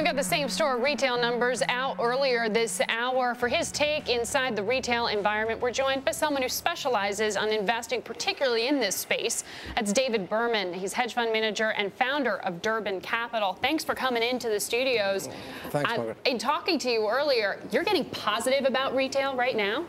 We've got the same-store retail numbers out earlier this hour. For his take inside the retail environment, we're joined by someone who specializes on investing, particularly in this space. That's David Berman. He's hedge fund manager and founder of Durban Capital. Thanks for coming into the studios. Thanks, Margaret. In talking to you earlier, you're getting positive about retail right now?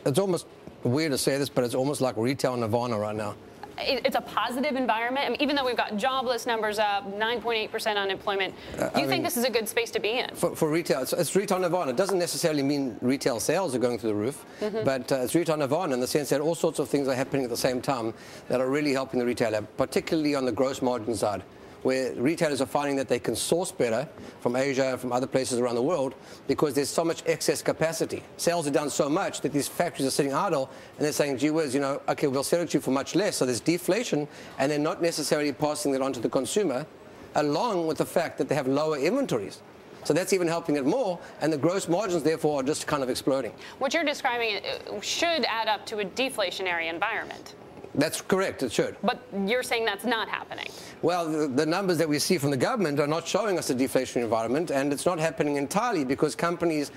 It's almost weird to say this, but it's almost like retail Nirvana right now. It's a positive environment. I mean, even though we've got jobless numbers up, 9.8% unemployment, you think this is a good space to be in? For retail, it's retail Nirvana. It doesn't necessarily mean retail sales are going through the roof, but it's retail Nirvana in the sense that all sorts of things are happening at the same time that are really helping the retailer, particularly on the gross margin side, where retailers are finding that they can source better from Asia, from other places around the world, because there's so much excess capacity. Sales are down so much that these factories are sitting idle, and they're saying, gee whiz, okay, we'll sell it to you for much less. So there's deflation, and they're not necessarily passing that on to the consumer, along with the fact that they have lower inventories. So that's even helping it more, and the gross margins, therefore, are just kind of exploding. What you're describing should add up to a deflationary environment. That's correct, it should. But you're saying that's not happening. Well, the numbers that we see from the government are not showing us a deflationary environment, and it's not happening entirely because companies,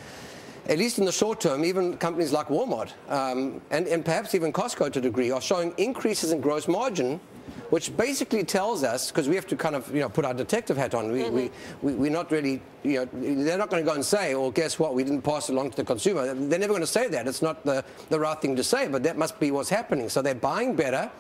at least in the short term, even companies like Walmart and perhaps even Costco to a degree, are showing increases in gross margin, which basically tells us, because we have to kind of put our detective hat on, we're not really, they're not going to go and say, oh, guess what, we didn't pass it along to the consumer. They're never going to say that. It's not the right thing to say, but that must be what's happening. So they're buying better,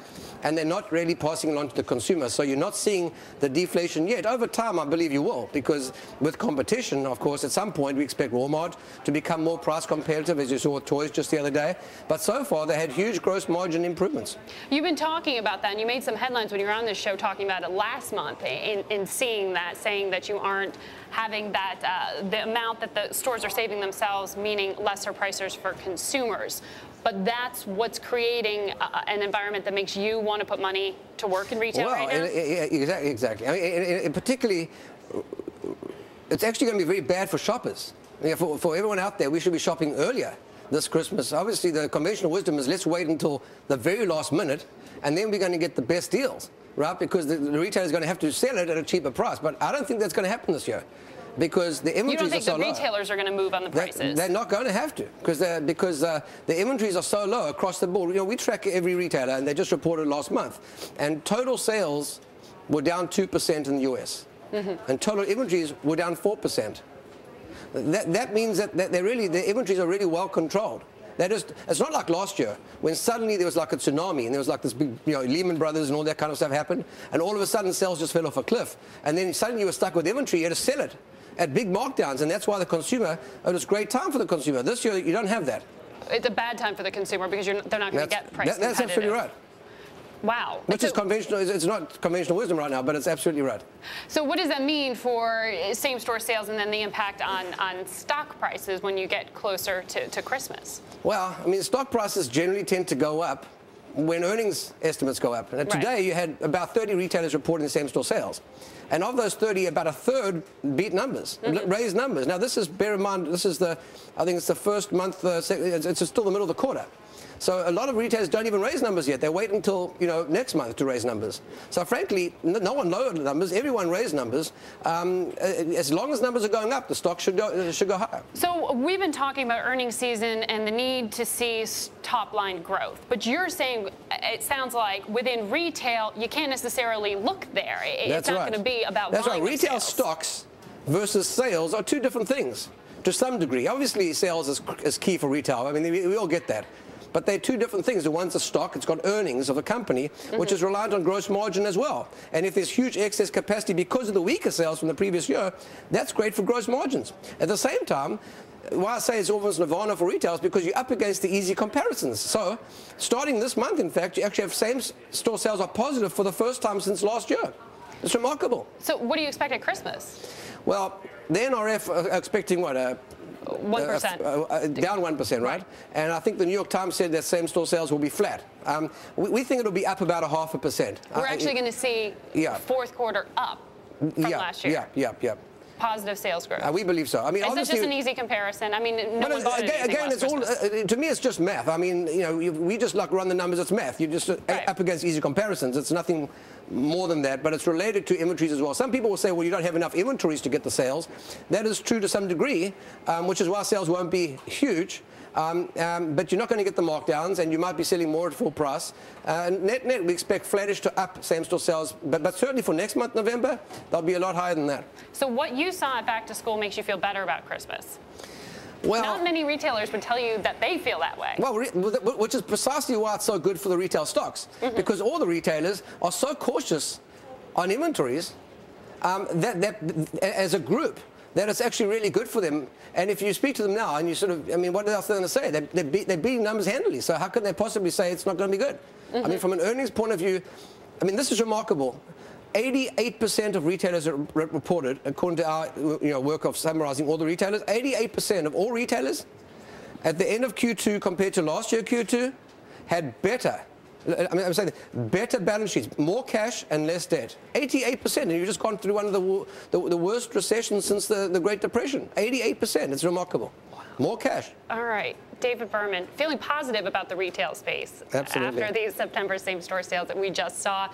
and they're not really passing it along to the consumer. So you're not seeing the deflation yet. Over time, I believe you will, because with competition, of course, at some point we expect Walmart to become more price competitive, as you saw with toys just the other day. But so far, they had huge gross margin improvements. You've been talking about that, and you made some headlines when you were on this show talking about it last month in seeing that, saying that you aren't having that, the amount that the stores are saving themselves, meaning lesser prices for consumers. But that's what's creating an environment that makes you want to put money to work in retail right now? Exactly. I mean, particularly, it's actually going to be very bad for shoppers. For everyone out there, we should be shopping earlier this Christmas. Obviously, the conventional wisdom is let's wait until the very last minute, and then we're going to get the best deals, right? Because the retailer is going to have to sell it at a cheaper price. But I don't think that's going to happen this year, because the inventories are so low. You don't think the retailers are going to move on the prices? They're not going to have to, because the inventories are so low across the board. We track every retailer, and they just reported last month, and total sales were down 2% in the US, and total inventories were down 4%. That means that the inventories are really well controlled. It's not like last year when suddenly there was like a tsunami and there was like this big, Lehman Brothers and all that kind of stuff happened, and all of a sudden sales just fell off a cliff, and then suddenly you were stuck with inventory. You had to sell it at big markdowns, and that's why the consumer, it was a great time for the consumer. This year you don't have that. It's a bad time for the consumer because they're not going to get price That's absolutely right. Wow. Which is conventional. It's not conventional wisdom right now, but it's absolutely right. So what does that mean for same-store sales and then the impact on stock prices when you get closer to Christmas? Well, I mean, stock prices generally tend to go up when earnings estimates go up. And today you had about 30 retailers reporting same-store sales. And of those 30, about a third beat numbers, raised numbers. Now, this is, bear in mind, this is I think it's the first month, it's still the middle of the quarter. So a lot of retailers don't even raise numbers yet. They wait until next month to raise numbers. So frankly, no one lowered the numbers. Everyone raised numbers. As long as numbers are going up, the stock should go higher. So we've been talking about earnings season and the need to see top line growth. But you're saying it sounds like within retail you can't necessarily look there. It's not going to be about That's right. Retail sales. Stocks versus sales are two different things to some degree. Obviously, sales is key for retail. I mean, we all get that. But they're two different things. The one's a stock, it's got earnings of a company, which is reliant on gross margin as well. And if there's huge excess capacity because of the weaker sales from the previous year, that's great for gross margins. At the same time, why I say it's almost Nirvana for retail is because you're up against the easy comparisons. So starting this month, in fact, you actually have same-store sales are positive for the first time since last year. It's remarkable. So what do you expect at Christmas? Well, the NRF are expecting what? 1%. Down 1%, right? And I think the New York Times said that same-store sales will be flat. We think it'll be up about 0.5%. We're actually going to see fourth quarter up from last year. Yeah. Positive sales growth. We believe so. I mean, is this just an easy comparison? I mean, no one bought anything again, it's all. To me, it's just math. I mean, we just like run the numbers. It's math. You're just up against easy comparisons. It's nothing more than that, but it's related to inventories as well. Some people will say, well, you don't have enough inventories to get the sales. That is true to some degree, which is why sales won't be huge. But you're not going to get the markdowns, and you might be selling more at full price. Net, we expect flattish to up same-store sales, but certainly for next month, November, they'll be a lot higher than that. So what you saw at Back to School makes you feel better about Christmas? Well, not many retailers would tell you that they feel that way. Well, which is precisely why it's so good for the retail stocks, because all the retailers are so cautious on inventories that as a group, that it's actually really good for them. And if you speak to them now and you sort of, I mean, what else are they going to say? They're beating numbers handily. So how can they possibly say it's not going to be good? I mean, from an earnings point of view, I mean, this is remarkable. 88% of retailers reported, according to our work of summarizing all the retailers, 88% of all retailers at the end of Q2 compared to last year Q2 had better, I'm saying better balance sheets, more cash and less debt. 88%, and you've just gone through one of the worst recessions since the Great Depression. 88%, it's remarkable. More cash. All right. David Berman, feeling positive about the retail space. Absolutely. After these September same-store sales that we just saw.